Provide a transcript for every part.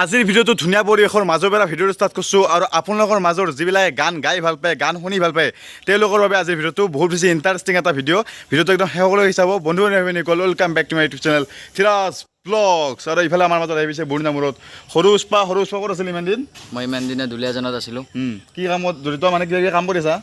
আজিৰ ভিডিঅ'টো ধুনীয়া পৰিৱেশৰ মাজৰ পৰা ভিডিঅ'টো ষ্টাৰ্ট কৰিছোঁ আৰু আপোনালোকৰ মাজৰ যিবিলাকে গান গাই ভাল পায় গান শুনি ভাল পায় তেওঁলোকৰ বাবে আজিৰ ভিডিঅ'টো বহুত বেছি ইণ্টাৰেষ্টিং এটা ভিডিঅ'টো একদম শেষলৈ চাব বন্ধু বান্ধৱীসকল welcome back to my YouTube channel Dhiraj blogs আৰু ইফালে আমাৰ মাজত আহিছে বৰুণামূৰত সৰুজ ক'ত আছিল ইমান দিন মই ইমান দিনে দুলীয়াজানত আছিলোঁ কি কামত জড়িত মানে কিবা কাম কৰিছা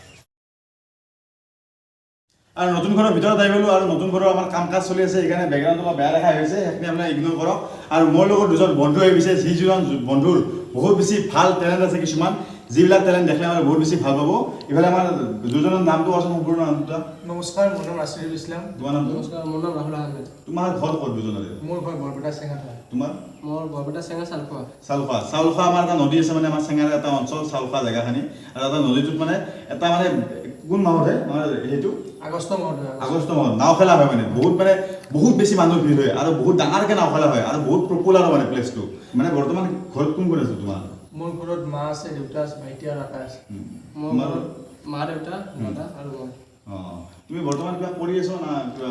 আৰু নতুন ঘৰৰ ভিতৰত আহি গ'লোঁ আৰু নতুন ঘৰৰ আমাৰ কাম কাজ চলি আছে সেইকাৰণে বেকগ্ৰাউণ্ড অলপ বেয়া দেখা হৈছে সেইখিনি আপোনালোকে ইগন'ৰ কৰক আৰু মোৰ লগত দুজন বন্ধু আহি গৈছে যিজন বন্ধুৰ বহুত বেছি ভাল টেলেণ্ট আছে কিছুমান যিবিলাক টেলেণ্ট দেখিলে আমাৰ বহুত বেছি ভাল পাব ইফালে আমাৰ দুজনৰ নামটো আছে সম্পূৰ্ণ নামটো নমস্কাৰ মোৰ নাম ৰাছিদুল ইছলাম তোমাৰ নামটো নমস্কাৰ মোৰ নাম ৰাহুল আহমেদ তোমাৰ ঘৰ ক'ত দুজনৰে মোৰ ঘৰ বৰপেটা চেঙাত হয় তোমাৰ মোৰ বৰপেটা চেঙা চালখোৱা চাউলখোৱা আমাৰ এটা নদী আছে মানে আমাৰ চেঙাৰ এটা অঞ্চল চাউলখোৱা জেগাখিনি আৰু এটা নদীটোত মানে এটা মানে কোন মাহত হয় আমাৰ সেইটো আগষ্ট মাহত নাও খেলা হয় মানে বহুত বেছি মানুহ ভিৰ হয় আৰু বহুত ডাঙৰকৈ নাও খেলা হয় আৰু বহুত পপুলাৰ মানে প্লেচটো মানে বৰ্তমান ঘৰত কোন কোন আছে তোমাৰ মোৰ ঘৰত মা আছে দেউতা আছে ভাইটি আৰু আকা আছে মোৰ ঘৰত মা দেউতা দাদা আৰু মই তুমি বৰ্তমান কিবা কৰি আছো না কিবা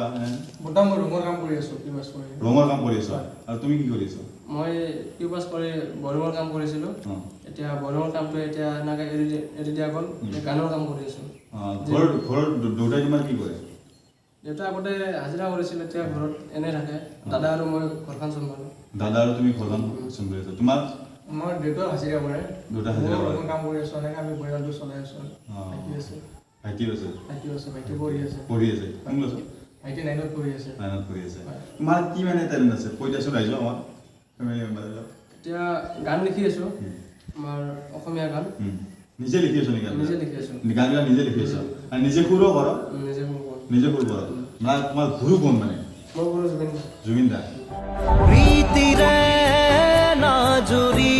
বৰ্তমান মই ৰুমৰ কাম কৰি আছোঁ কিউবাছ কৰি ৰুমৰ কাম কৰি আছো আৰু তুমি কি কৰি আছো মই কিউবাছ কৰি বৰুমৰ কাম কৰিছিলোঁ এতিয়া বৰুমৰ কামটো এতিয়া এনেকৈ এৰি দিয়া গ'ল গানৰ কাম কৰি আছোঁ ঘৰত দেউতাই তোমাৰ কি কৰে দেউতা আগতে হাজিৰা কৰিছিল এতিয়া ঘৰত এনে থাকে দাদা আৰু মই ঘৰখন চম্ভালোঁ দাদা আৰু তুমি ঘৰখন চম্ভালি আছা তোমাৰ আমাৰ দেউতাও হাজিৰা কৰে দেউতা হাজিৰা কৰে কাম কৰি আছোঁ এনেকৈ আমি পৰিয়ালটো চলাই আছোঁ ভাইটি আছে ভাইটি পঢ়ি আছে পঢ়ি আছে কোন ক্লাছত ভাইটি 9ত পঢ়ি আছে তোমাৰ কি মানে টেলেণ্ট আছে কৈ দিয়াচোন ৰাইজক আমাৰ ফেমিলি মেম্বাৰবিলাক এতিয়া গান লিখি আছোঁ আমাৰ অসমীয়া গান নিজে লিখি আছো নেকি নিজে লিখি আছোঁ গানবিলাক নিজে লিখি আছো আৰু নিজে সুৰো কৰ নিজে মোৰ সুৰ কৰ মানে তোমাৰ গুৰু কোন মানে মোৰ গুৰু জুবিন দা প্ৰীতিৰে নাজুৰি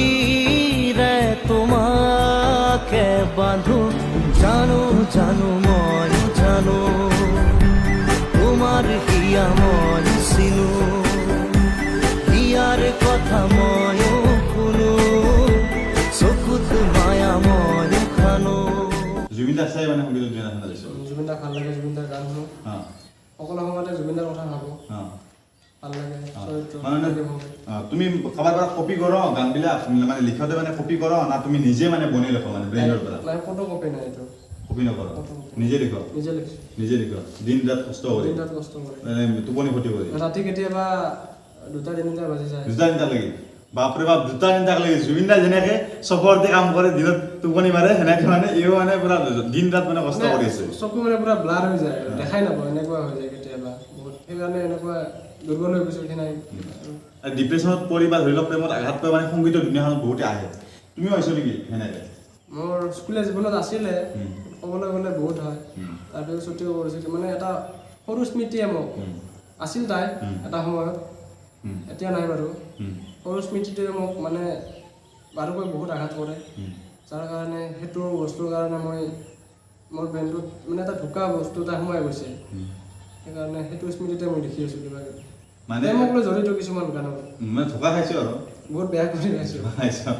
ৰে তোমাকে বান্ধো জানো জানো মই জানো তোমাৰ হিয়া মই চিনো হিয়াৰ কথা ময়ো শুনো চকুত মায়া মই খানো জুবিন দা চাই মানে সংগীত গান শুনিছো জুবিন দাক ভাল লাগে জুবিন দাৰ গান শুনো সকলো সময়তে জুবিন দাৰ কথা ভাবোঁ ভাল লাগে মানে তুমি কাৰোবাৰ পৰা কপি কৰ গানবিলাক মানে লিখোঁতে মানে কপি কৰ না তুমি নিজে মানে বনাই লিখ মানে ব্ৰেইনৰ পৰা নাই ফটো কপি নাই এইটো কপি নকৰ নিজে লিখ নিজে লিখ দিন ৰাত কষ্ট কৰি মানে টোপনি ক্ষতি কৰি ৰাতি কেতিয়াবা 2-3টা বাজি যায় 2-3টা লাগি বাপৰে বাপ 2-3টা লাগি জুবিন দা যেনেকৈ চবৰতে কাম কৰে দিনত টোপনি মাৰে সেনেকৈ মানে ইও মানে পুৰা দিন ৰাত মানে কষ্ট কৰি আছে চকু মানে পুৰা ব্লাৰ হৈ যায় দেখাই নাপাওঁ এনেকুৱা হৈ যায় কেতিয়াবা বহুত সেইকাৰণে এনেকুৱা দুৰ্বল হৈ গৈছোঁ উঠি নাই ডিপ্ৰেশ্যনত পৰি বা ধৰি লওক প্ৰেমত আঘাত পাই মানে সংগীতৰ দুনিয়াখনত বহুতে আহে তুমিও আহিছ নেকি সেনেকৈ মোৰ স্কুলীয়া জীৱনত আছিলে ক'বলৈ গ'লে বহুত হয় তাৰপিছত ছুটিও কৰিছিলোঁ মানে এটা সৰু স্মৃতিয়ে মোক আছিল তাই এটা সময়ত এতিয়া নাই বাৰু সৰু স্মৃতিটোৱে মোক মানে বাৰুকৈ বহুত আঘাত কৰে যাৰ কাৰণে সেইটো বস্তুৰ কাৰণে মই মোৰ ব্ৰেইনটোত মানে এটা ঢোকা বস্তু এটা সোমাই গৈছে সেইকাৰণে সেইটো স্মৃতিতে মই দেখি আছোঁ কিবা মানে মোক লৈ জড়িত কিছুমান গানত মানে ঢোকা খাইছোঁ আৰু বহুত বেয়া কৰি খাইছোঁ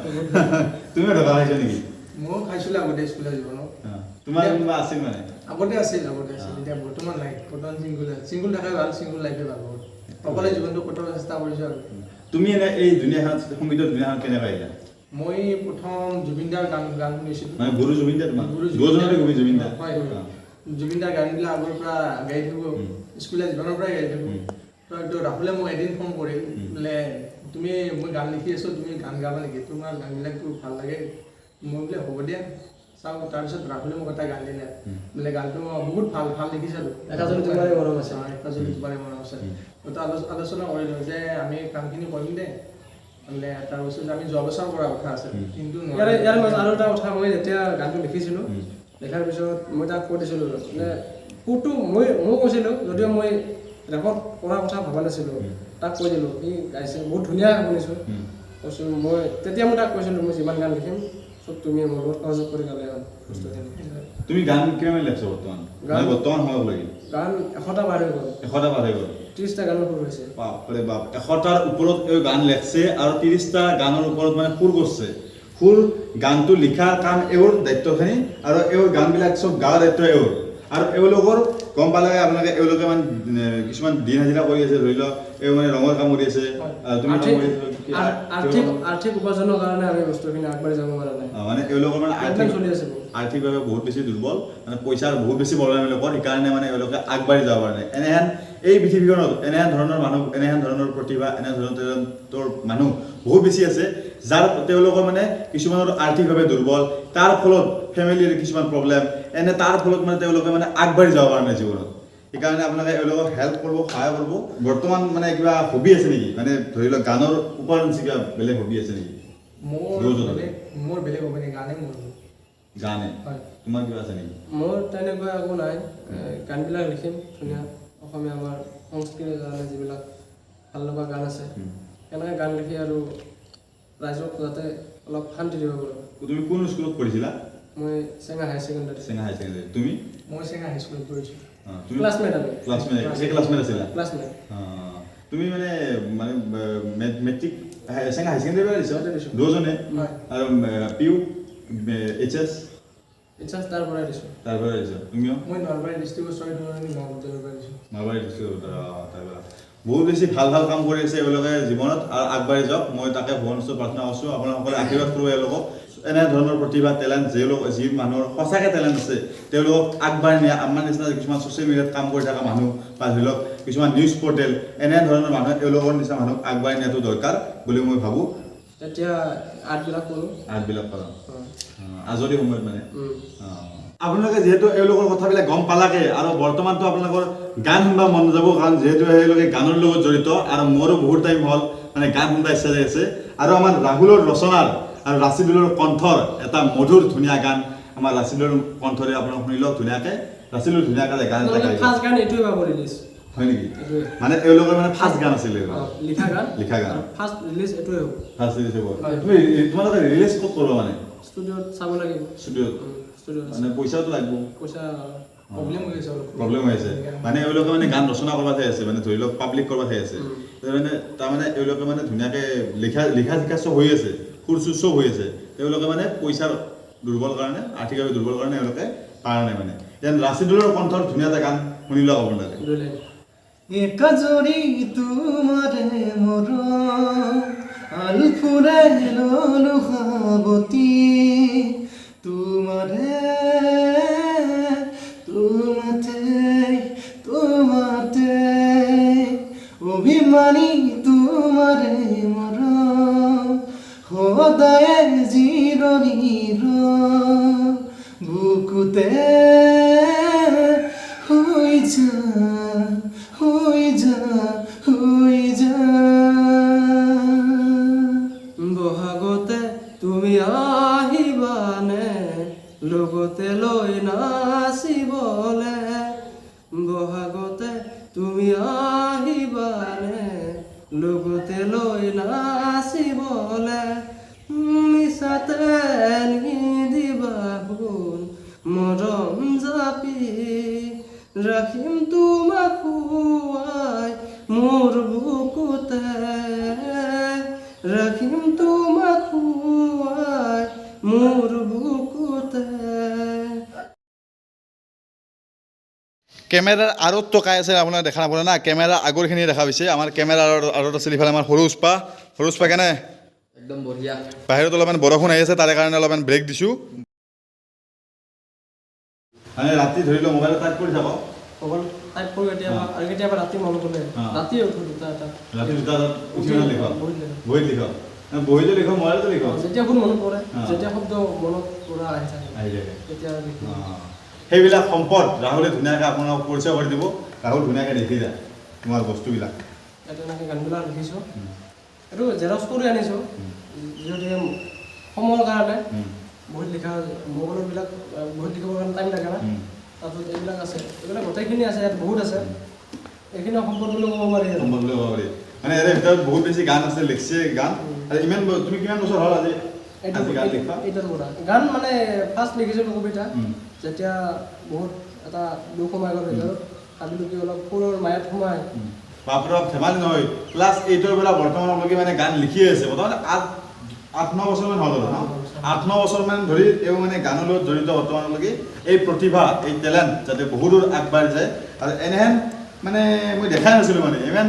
তুমিও ঢোকা খাইছা নেকি ময়ো খাইছিলোঁ আগতে স্কুলীয়া জীৱনত তোমাৰ কোনোবা আছিল মানে আগতে আছিল এতিয়া বৰ্তমান নাই বৰ্তমান চিংগুল থাকাই ভাল চিংগুল লাইফে ভাল বহুত অকলে জীৱনটো কটাব চেষ্টা কৰিছোঁ আৰু তুমি এনে এই দুনিয়াখনত সংগীতৰ দুনিয়াখনত কেনেকৈ আহিলা মই প্ৰথম জুবিন দাৰ গান শুনিছিলোঁ মানে গুৰু জুবিন দা তোমাৰ গুৰুজনৰে কবি জুবিন দা হয় জুবিন দাৰ গানবিলাক আগৰ পৰা গাই থাকোঁ স্কুলীয়া জীৱনৰ পৰাই গাই থাকোঁ তো ৰাহুলে মোক এদিন ফোন কৰিল বোলে তুমি মই গান লিখি আছোঁ তুমি গান গাবা নেকি তোমাৰ গানবিলাকতো ভাল লাগে মই বোলে হ'ব দিয়া চাওঁ তাৰপিছত ৰাহুলে মোক এটা গান দিলে বোলে গানটো বহুত ভাল লিখিছিলোঁ এটা যদি তোমাৰে মৰম আছে তো আলোচনা কৰিলোঁ যে আমি কামখিনি কৰিম দে মানে তাৰপিছত আমি যোৱা বছৰ কৰা কথা আছে কিন্তু ইয়াৰ মাজত আৰু এটা কথা মই যেতিয়া গানটো লিখিছিলোঁ লিখাৰ পিছত মই তাক কৈ দিছিলোঁ মানে সুৰটো ময়ো কৈছিলোঁ যদিও মই ৰেকৰ্ড কৰাৰ কথা ভবা নাছিলোঁ তাক কৈ দিলোঁ সি গাইছে বহুত ধুনীয়া শুনিছোঁ কৈছোঁ মই তেতিয়া মই তাক কৈছিলোঁ মই যিমান গান লিখিম চব তুমি মোৰ লগত সহযোগ কৰি গালে হ'ল তুমি গান কিমান লিখিছা বৰ্তমান সময়ত লাগি গান 100টা পাৰ হৈ গ'ল 30টা গানৰ সুৰ হৈছে বাপৰে বাপ 100টাৰ ওপৰত এই গান লিখছে আৰু 30টা গানৰ ওপৰত মানে সুৰ কৰিছে সুৰ গানটো লিখাৰ কাম এওঁৰ দায়িত্বখিনি আৰু এওঁৰ গানবিলাক চব গাৱাৰ দায়িত্ব এওঁৰ আৰু এওঁলোকৰ গম পালে আপোনালোকে এওঁলোকে মানে কিছুমান দিন হাজিৰা কৰি আছে ধৰি লওক এই মানে ৰঙৰ কাম কৰি আছে তুমি কাম কৰি আৰ্থিক উপাৰ্জনৰ কাৰণে আমি বস্তুখিনি আগবাঢ়ি যাব পৰা নাই মানে এওঁলোকৰ মানে চলি আছে আৰ্থিকভাৱে বহুত বেছি দুৰ্বল মানে পইচাৰ বহুত বেছি প্ৰব্লেম এওঁলোকৰ সেইকাৰণে মানে এওঁলোকে আগবাঢ়ি যাব পৰা নাই এনেহেন এই পৃথিৱীখনত এনেহেন ধৰণৰ মানুহ এনেহেন ধৰণৰ প্ৰতিভা এনে ধৰণৰ মানুহ বহুত বেছি আছে যাৰ তেওঁলোকৰ মানে কিছুমানৰ আৰ্থিকভাৱে দুৰ্বল তাৰ ফলত ফেমিলিৰ কিছুমান প্ৰব্লেম এনে তাৰ ফলত মানে তেওঁলোকে মানে আগবাঢ়ি যাব পৰা নাই জীৱনত সেইকাৰণে আপোনালোকে এওঁলোকক হেল্প কৰিব সহায় কৰিব বৰ্তমান মানে কিবা হবি আছে নেকি মানে ধৰি লওক গানৰ ওপৰত কিবা বেলেগ হবি আছে নেকি মোৰ বেলেগ হ'ব নেকি গানে মোৰ গানে তোমাৰ কিবা আছে নেকি মোৰ তেনেকুৱা একো নাই গানবিলাক লিখিম ধুনীয়া অসমীয়া আমাৰ সংস্কৃতিৰ কাৰণে যিবিলাক ভাল লগা গান আছে এনেকৈ গান লিখি আৰু ৰাইজক যাতে অলপ শান্তি দিব পাৰোঁ তুমি কোন স্কুলত পঢ়িছিলা মই চেঙা হাই ছেকেণ্ডাৰী তুমি মই চেঙা হাই স্কুলত পঢ়িছোঁ তুমি ক্লাছমেট আমি ক্লাছমেট আছিলা ক্লাছমেট তুমি মানে মানে মেট্ৰিক চেঙা হাই ছেকেণ্ডাৰী পৰা দিছা দুজনে আৰু পিউ এইচএছ তাৰ পৰাই দিছোঁ তুমিও মই নলবাৰী ডিষ্ট্ৰিক্টৰ মহাবিদ্যালয়ৰ পৰা দিছোঁ নলবাৰী ডিষ্ট্ৰিক্টৰ তাৰপৰা বহুত বেছি ভাল ভাল কাম কৰি আছে এওঁলোকে জীৱনত আৰু আগবাঢ়ি যাওক মই তাকে ভগৱানৰ প্ৰাৰ্থনা কৰিছোঁ আপোনালোকে আশীৰ্বাদ কৰোঁ এওঁলোকক এনে ধৰণৰ প্ৰতিভা টেলেণ্ট যি মানুহৰ সঁচাকৈ টেলেণ্ট আছে তেওঁলোকক আগবাঢ়ি নিয়া আমাৰ নিচিনা কিছুমান ছ'চিয়েল মিডিয়াত কাম কৰি থকা মানুহ বা ধৰি লওক কিছুমান নিউজ পৰ্টেল এনে ধৰণৰ মানুহ এওঁলোকৰ নিচিনা মানুহক আগবাঢ়ি নিয়াটো দৰকাৰ বুলি মই ভাবোঁ তেতিয়া আৰ্টবিলাক কৰোঁ আজৰি সময়ত মানে আপোনালোকে যিহেতু এওঁলোকৰ কথাবিলাক গম পালাকে আৰু বৰ্তমানতো আপোনালোকৰ গান শুনিব মন যাব কাৰণ যিহেতু এওঁলোকে গানৰ লগত জড়িত আৰু মোৰো বহুত টাইম হ'ল মানে গান শুনিব ইচ্ছা যাই আছে আৰু আমাৰ ৰাহুলৰ ৰচনাৰ আৰু ৰাচিদুলৰ কণ্ঠৰ এটা মধুৰ ধুনীয়া গান আমাৰ ৰাচিদুলৰ কণ্ঠৰে আপোনালোক শুনি লওক ধুনীয়াকৈ ৰাচিদুল ধুনীয়াকৈ গান এটা গাইছে ফাৰ্ষ্ট গান এইটোৱে পাব ৰিলিজ হয় নেকি মানে এওঁলোকৰ মানে ফাৰ্ষ্ট গান আছিলে লিখা গান ফাৰ্ষ্ট ৰিলিজ এইটোৱে হ'ব ফাৰ্ষ্ট ৰিলিজ হ'ব তুমি তোমালোকে ৰিলিজ ক'ত কৰিব মানে ষ্টুডিঅ'ত চাব লাগিব ষ্টুডিঅ'ত মানে পইচাটো লাগিব পইচা প্ৰব্লেম হৈ আছে প্ৰব্লেম হৈ আছে মানে এওঁলোকে মানে গান ৰচনা কৰবাত আছে মানে ধৰি লওক পাব্লিক কৰবাত আছে মানে তাৰমানে এওঁলোকে মানে ধুনীয়াকৈ লিখা শিকা চব হৈ আছে সুৰ চুৰ চব হৈ আছে তেওঁলোকে মানে পইচাৰ দুৰ্বল কাৰণে আৰ্থিকভাৱে দুৰ্বল কাৰণে এওঁলোকে পাৰা নাই মানে যেন ৰাচিদুলৰ কণ্ঠৰ ধুনীয়া এটা গান শুনি লওক আপোনালোকে একাজৰি তোমাৰে মোৰ আলফুৰে ললো সাৱতী তোমাৰে তোমাতে অভিমানী তোমাৰে মোৰ সদায়ে জিৰণিৰ বুকুতে হৈ যা বহাগতে তুমি আহিবানে লগতে লৈ নাচিবলে বহাগতে তুমি আহিবানে লগতে লৈ নাচিবলে মিছাতে নিদিবা ভুল মৰম জাপি ৰাখিম তোমাক খুৱাই মোৰ বুকুতে ৰাখিম তোমাক খুৱাই মোৰ বুকুতে কেমেৰাৰ আঁৰত টকাই আছে আপোনাক দেখা নাপালে না কেমেৰাৰ আগৰখিনি দেখা পাইছে আমাৰ কেমেৰাৰ আঁৰত আছিল ইফালে আমাৰ সৰু উস্পা কেনে একদম বঢ়িয়া বাহিৰত অলপমান বৰষুণ আহি আছে তাৰে কাৰণে অলপমান ব্ৰেক দিছোঁ মানে ৰাতি ধৰি লওক মোবাইলত টাইপ কৰি থাকক টাইপ কৰোঁ কেতিয়াবা আৰু কেতিয়াবা ৰাতি মন গ'লে ৰাতি উঠোঁ দুটা এটা ৰাতি দুটা উঠি লিখক বহীত লিখক বহীতো লিখক মোবাইলতো লিখক যেতিয়া কোন মনত পৰে যেতিয়া শব্দ মনত পৰা আহি থাকে তেতিয়া সেইবিলাক সম্পদ ৰাহুলে ধুনীয়াকৈ আপোনাক পৰিচয় কৰি দিব ৰাহুল ধুনীয়াকৈ দেখি যায় তোমাৰ বস্তুবিলাক ইয়াতে এনেকৈ গানবিলাক লিখিছোঁ এইটো জেৰক্স কৰি আনিছোঁ যিহেতু সময়ৰ কাৰণে বহুত লিখা মোবাইলবিলাক বহুত লিখিবৰ কাৰণে টাইম লাগে না তাৰপিছত এইবিলাক আছে এইবিলাক গোটেইখিনি আছে ইয়াত বহুত আছে এইখিনি সম্পদ বুলি ক'ব পাৰি সম্পদ বুলি ক'ব পাৰি মানে ইয়াৰে ভিতৰত বহুত বেছি গান আছে লিখিছে গান আৰু ইমান তুমি কিমান বছৰ হ'ল আজি গান লিখা এইটোৰ পৰা গান মানে ফাৰ্ষ্ট লিখিছিলোঁ কবিতা যেতিয়া বহুত এটা দুখ সোমাই গ'ল ভিতৰত ভাবিলোঁ কি অলপ সুৰৰ মায়াত সোমাই বাপৰে ধেমালি নহয় ক্লাছ 8ৰ পৰা বৰ্তমানলৈকে মানে গান লিখিয়ে আছে বৰ্তমান 8-9 বছৰমান হ'ল ন 8-9 বছৰমান ধৰি তেওঁ মানে গানৰ লগত জড়িত বৰ্তমানলৈকে এই প্ৰতিভা এই টেলেণ্ট যাতে বহু দূৰ আগবাঢ়ি যায় আৰু এনেহেন মানে মই দেখাই নাছিলোঁ মানে ইমান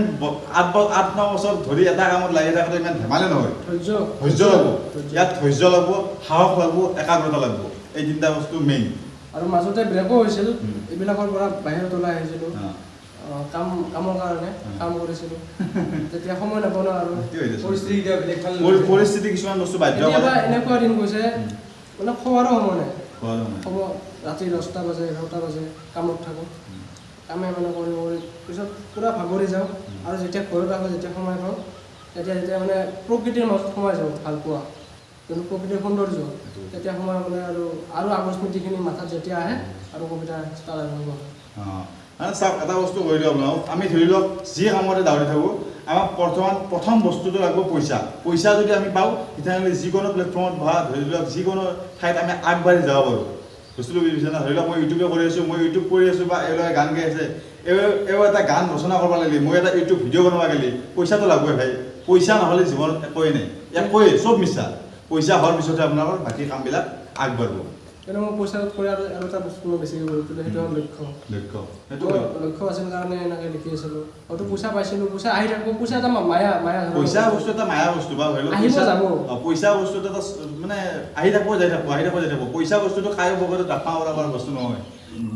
8-9 বছৰ ধৰি এটা কামত লাগি থকাটো ইমান ধেমালি নহয় ধৈৰ্য লাগব ইয়াত ধৈৰ্য লাগব সাহস লাগব একাগ্ৰতা লাগব এই তিনিটা বস্তু মেইন আৰু মাজতে ব্ৰেকো হৈছিল এইবিলাকৰ পৰা বাহিৰত ওলাই আহিছিলোঁ কামৰ কাৰণে কাম কৰিছিলোঁ তেতিয়া সময় নাপাওঁ আৰু পৰিস্থিতি কিছুমান বস্তু বাধ্য এনেকুৱা দিন গৈছে মানে খোৱাৰো সময় নাই সময় ৰাতি 10টা বাজে 11টা বাজে কামত থাকোঁ কামে মানে কৰি কৰি পিছত পূৰা ভাগৰি যাওঁ আৰু যেতিয়া ঘৰত আহোঁ যেতিয়া সময় পাওঁ তেতিয়া মানে প্ৰকৃতিৰ মাজত সোমাই যাওঁ ভাল পোৱা কিন্তু প্ৰকৃতিৰ সৌন্দৰ্য তেতিয়া সময় মানে আৰু আগৰ স্মৃতিখিনি মাথাত যেতিয়া আহে আৰু কবিতা ষ্টাৰ্ট আৰম্ভ হয় মানে চাওক এটা বস্তু কৰি দিওঁ আপোনাক আমি ধৰি লওক যি কামতে দাউৰি থাকোঁ আমাক প্ৰথম বস্তুটো লাগিব পইচা যদি আমি পাওঁ তেতিয়াহ'লে যিকোনো প্লেটফৰ্মত বা ধৰি লওক যিকোনো ঠাইত আমি আগবাঢ়ি যাব পাৰোঁ বস্তুটো বুজিছে না ধৰি লওক মই ইউটিউবে কৰি আছোঁ মই ইউটিউব কৰি আছোঁ বা এওঁলোকে গান গাই আছে এওঁ এটা গান ৰচনা কৰিব লাগিলে মই এটা ইউটিউব ভিডিঅ' বনাব গ'লে পইচাটো লাগবই ভাই পইচা নহ'লে জীৱনত একোৱেই নাই একোৱেই চব মিছা পইচা হোৱাৰ পিছতহে আপোনালোকৰ বাকী কামবিলাক আগবাঢ়িব কিন্তু মই পইচা কৰি আৰু এটা বস্তু মই বেছিকৈ কৰি তোলোঁ সেইটো হ'ল লক্ষ্য আছিল কাৰণে এনেকৈ লিখি আছিলোঁ হয়তো পইচা পাইছিলোঁ পইচা আহি থাকিব পইচা এটা মায়া পইচা বস্তু এটা মায়া বস্তু বা ধৰি লওক পইচা বস্তু এটা মানে আহি থাকিব যাই থাকিব পইচা বস্তুটো খাই বগতে দাফা কৰা বস্তু নহয়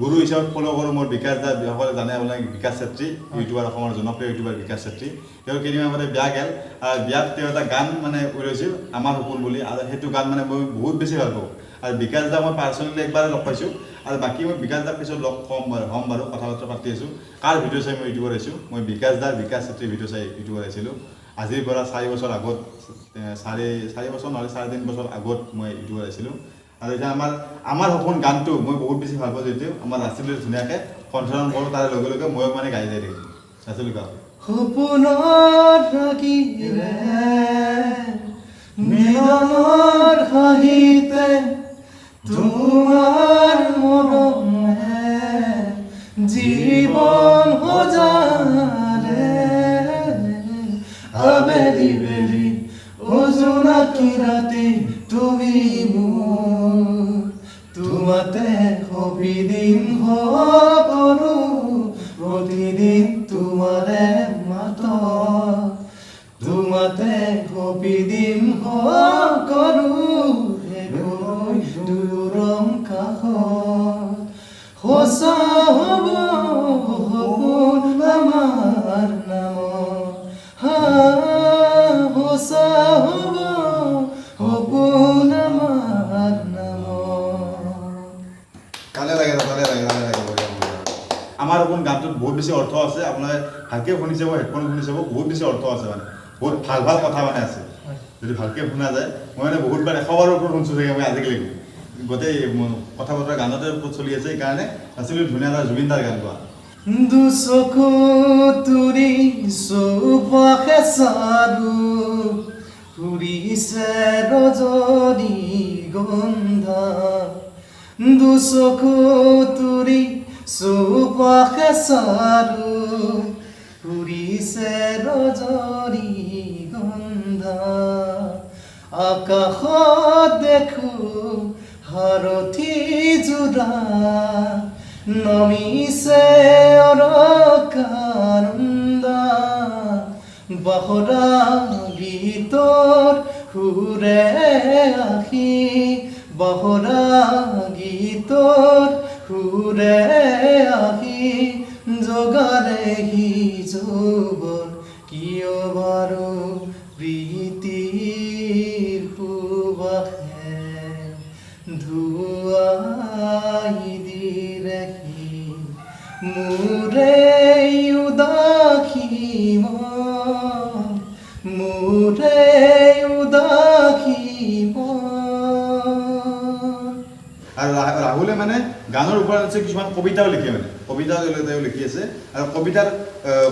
গুৰু হিচাপত ফ'ল' কৰোঁ মোৰ বিকাশ দা সকলে জানে আপোনাক বিকাশ চেত্ৰী ইউটিউবাৰ অসমৰ জনপ্ৰিয় ইউটিউবাৰ বিকাশ চেত্ৰী তেওঁ কেইদিনমান আগতে বিয়া গ'ল আৰু বিয়াত তেওঁ এটা গান মানে উলিয়াইছিল আমাৰ সপোন বুলি আৰু সেইটো গান মানে মই বহুত বেছি ভাল পাওঁ আৰু বিকাশ দা মই পাৰ্চনেলি একবাৰে লগ পাইছোঁ আৰু বাকী মই বিকাশ দাক পিছত লগ হ'ম বাৰু কথা বতৰা পাতি আছোঁ কাৰ ভিডিঅ' চাই মই ইউটিউবত আহিছোঁ মই বিকাশ চেত্ৰীৰ ভিডিঅ' চাই ইউটিউবত আহিছিলোঁ আজিৰ পৰা 4 বছৰ আগত 4 বছৰ নহ'লে 3.5 বছৰ আগত মই ইউটিউবত আহিছিলোঁ আৰু এতিয়া আমাৰ সপোন গানটো মই বহুত বেছি ভাল পাওঁ যদিও আমাৰ ৰাস্তাটো ধুনীয়াকৈ কণ্ঠলন কৰোঁ তাৰে লগে লগে ময়ো মানে গাই যাই থাকিম ৰাস্তাটো গাওঁ সপোনত থাকিলে মিলনৰ হাঁহিতে তোমাৰ মৰমে জীৱন সজালে আবেলি বেলি অজোনাকি ৰাতি তুমি মোৰ তোমাতে সবিদিন কৰোঁ প্ৰতিদিন তোমাৰে মাত তোমাতে সবিদিন কৰোঁ দূৰম কাষত সঁচা হ'ব সপোন আমাৰ নামত সঁচা হ'ব সপোন আমাৰ নামত কালে লাগে আমাৰ সপোন গানটোত বহুত বেছি অৰ্থ আছে আপোনালোকে ভালকৈ শুনি চাব হেডফোন শুনি চাব বহুত বেছি অৰ্থ আছে মানে বহুত ভাল কথা মানে আছে যদি ভালকৈ শুনা যায় মই মানে বহুতবাৰ 100 বাৰৰ ওপৰত শুনিছোঁ চাগে মই আজিকালি গোটেই কথা বতৰা গানতে ওপৰত চলি আছে সেইকাৰণে আচলতে ধুনীয়া এটা জুবিন দাৰ গান গোৱা দুচকু তুৰি চৌপাশে চাৰু ফুৰিছে ৰজনী গন্ধা দুচকু তুৰি চৌপাশে চাৰু ফুৰিছে ৰজনী গন্ধা আকাশত দেখো হাৰথি যোৰা নমিছে অৰকানন্দা বাহৰা গীতৰ সুৰে আহি বাহৰা গীতৰ সুৰে আহি জগালেহি যৌৱন কিয় বাৰু প্ৰীতিৰ সুবাসে ধুৱাই দিৰেহি মোৰে উদাসী মন মোৰে উদাসী মন আৰু ৰাহুলে মানে গানৰ ওপৰত আছে কিছুমান কবিতাও লিখে মানে কবিতাও তেওঁ লিখি আছে আৰু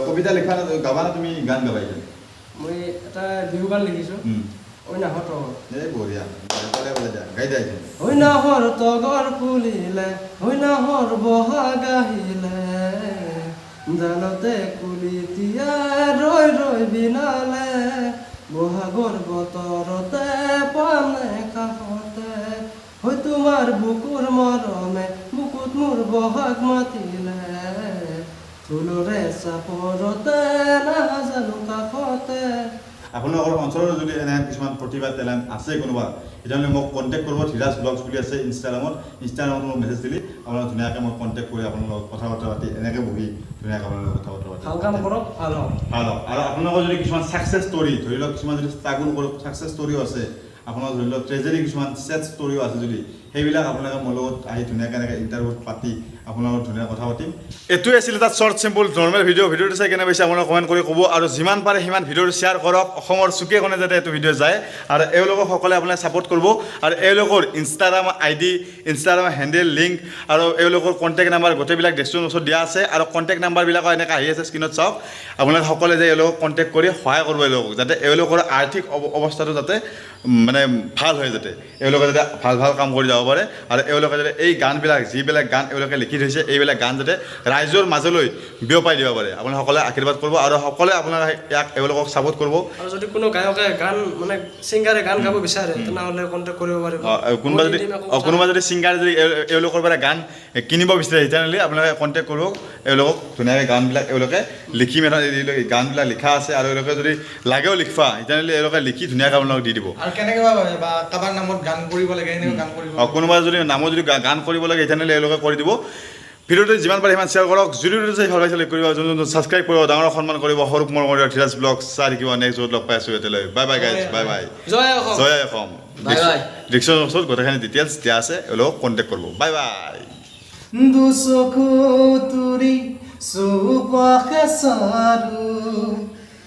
কবিতা লিখা গাবা না তুমি গান গাবা এতিয়া মই এটা বিহু গান লিখিছোঁ ঐনাহত এই বঢ়িয়া গাই দিয়া ঐনাহৰ তগৰ ফুলিলে ঐনাহৰ বহাগ আহিলে জানতে কুলিতিয়া ৰৈ ৰৈ বিনালে বহাগৰ বতৰতে পানে কাষতে তোমাৰ বুকুৰ মৰমে বুকুত মোৰ বহাগ মাতিলে ফুলৰে চাপৰতে নাজানো কাষতে আপোনালোকৰ অঞ্চলৰ যদি এনে কিছুমান প্ৰতিভা টেলেণ্ট আছে কোনোবা তেতিয়াহ'লে মোক কণ্টেক্ট কৰিব ধীৰাজ ব্লগছ বুলি আছে ইনষ্টাগ্ৰামত মোক মেছেজ দিলি আপোনালোক ধুনীয়াকৈ মোক কণ্টেক্ট কৰি আপোনালোকৰ লগত কথা বতৰা পাতি এনেকৈ বহি ধুনীয়াকৈ আপোনালোকৰ কথা বতৰা পাতি ভাল কাম কৰক ভাল হওক ভাল হওক আৰু আপোনালোকৰ যদি কিছুমান ছাকচেছ ষ্টৰী ধৰি লওক কিছুমান যদি ষ্ট্ৰাগল কৰক ছাকচেছ ষ্টৰীও আছে আপোনাৰ ধৰি লওক ট্ৰেজেডি কিছুমান ছেড ষ্টৰীও আছে যদি সেইবিলাক আপোনালোকে মোৰ লগত আহি ধুনীয়াকৈ এনেকৈ ইণ্টাৰভিউত পাতি আপোনালোকৰ ধুনীয়া কথা পাতিম এইটোৱে আছিল এটা শ্বৰ্ট চিম্পল নৰ্মেল ভিডিঅ'টো চাই কেনে পাইছে আপোনালোকে কমেণ্ট কৰি ক'ব আৰু যিমান পাৰে সিমান ভিডিঅ'টো শ্বেয়াৰ কৰক অসমৰ চুকে কোণে যাতে এইটো ভিডিঅ' যায় আৰু এওঁলোকক সকলোৱে আপোনালোকে ছাপোৰ্ট কৰিব আৰু এওঁলোকৰ Instagram ID Instagram handle link আৰু এওঁলোকৰ কণ্টেক্ট নাম্বাৰ গোটেইবিলাক ডেছক্ৰিপশ্যনত দিয়া আছে আৰু কণ্টেক্ট নাম্বাৰবিলাকো এনেকৈ আহি আছে স্ক্ৰীণত চাওক আপোনালোকে সকলোৱে যে এওঁলোকক কণ্টেক্ট কৰি সহায় কৰিব এওঁলোকক যাতে এওঁলোকৰ আৰ্থিক অৱস্থাটো যাতে মানে ভাল হয় যাতে এওঁলোকে যাতে ভাল কাম কৰি যাব পাৰে আৰু এওঁলোকে যাতে এই গানবিলাক যিবিলাক গান এওঁলোকে লিখি থৈছে এইবিলাক গান যাতে ৰাইজৰ মাজলৈ বিয়পাই দিব পাৰে আপোনালোকে সকলোৱে আশীৰ্বাদ কৰিব আৰু সকলোৱে আপোনালোকে এওঁলোকক ছাপোৰ্ট কৰিব আৰু যদি কোনো গায়কে গান মানে ছিংগাৰে গান গাব বিচাৰে তেনেহ'লে কণ্টেক্ট কৰিব পাৰিব কোনোবা যদি ছিংগাৰ যদি এওঁলোকৰ পৰা গান কিনিব বিচাৰে তেতিয়াহ'লে আপোনালোকে কণ্টেক্ট কৰিব এওঁলোকক ধুনীয়াকৈ গানবিলাক এওঁলোকে লিখি গানবিলাক লিখা আছে আৰু এওঁলোকে যদি লাগেও লিখবা তেতিয়াহ'লে এওঁলোকে লিখি ধুনীয়াকৈ আপোনালোকক দি দিব আৰু কেনেকৈ বা কাৰোবাৰ নামত গান কৰিব লাগে এনেকৈ গান কৰিব কোনোবা যদি নামত যদি গান কৰিব লাগে তেতিয়াহ'লে এওঁলোকে কৰি দিব ভিডিঅ'টো যিমান পাৰে সিমান শ্বেয়াৰ কৰক যদি চাই ভাল পাইছে লাইক কৰিব যোন ছাবস্ক্ৰাইব কৰিব ডাঙৰ সন্মান কৰিব সৰু কোমৰ কৰিব ধীৰাজ ব্লগছ চাই থাকিব নেক্সট য'ত লগ পাই আছোঁ এতিয়ালৈ bye bye guys bye bye জয় অসম জয় অসম বাই বাই ডিস্কশ্যনৰ ওচৰত গোটেইখিনি ডিটেইলছ দিয়া আছে এওঁলোকক কণ্টেক্ট কৰিব বাই বাই দুচকু তুৰি চৌপাশে চাৰু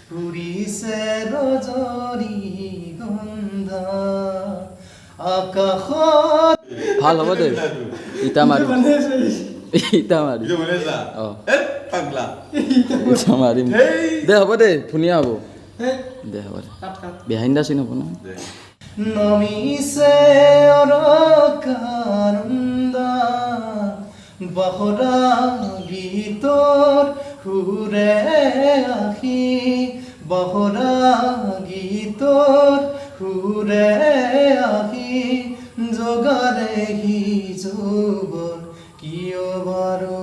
ফুৰিছে ৰজনী গন্ধা আকাশত ভাল হ'ব দে ইটা মাৰিম ইটা মাৰিম অঁ ইটা মাৰিম দে হ'ব দে ধুনীয়া হ'ব দে হ'ব দে বিহাইণ্ড দা চিন হ'ব ন নমিছে অৰকানন্দা বাহৰা গীতৰ সুৰে আহি বাহৰা গীতৰ সুৰে আহি জগালে সি যৌৱন কিয় বাৰু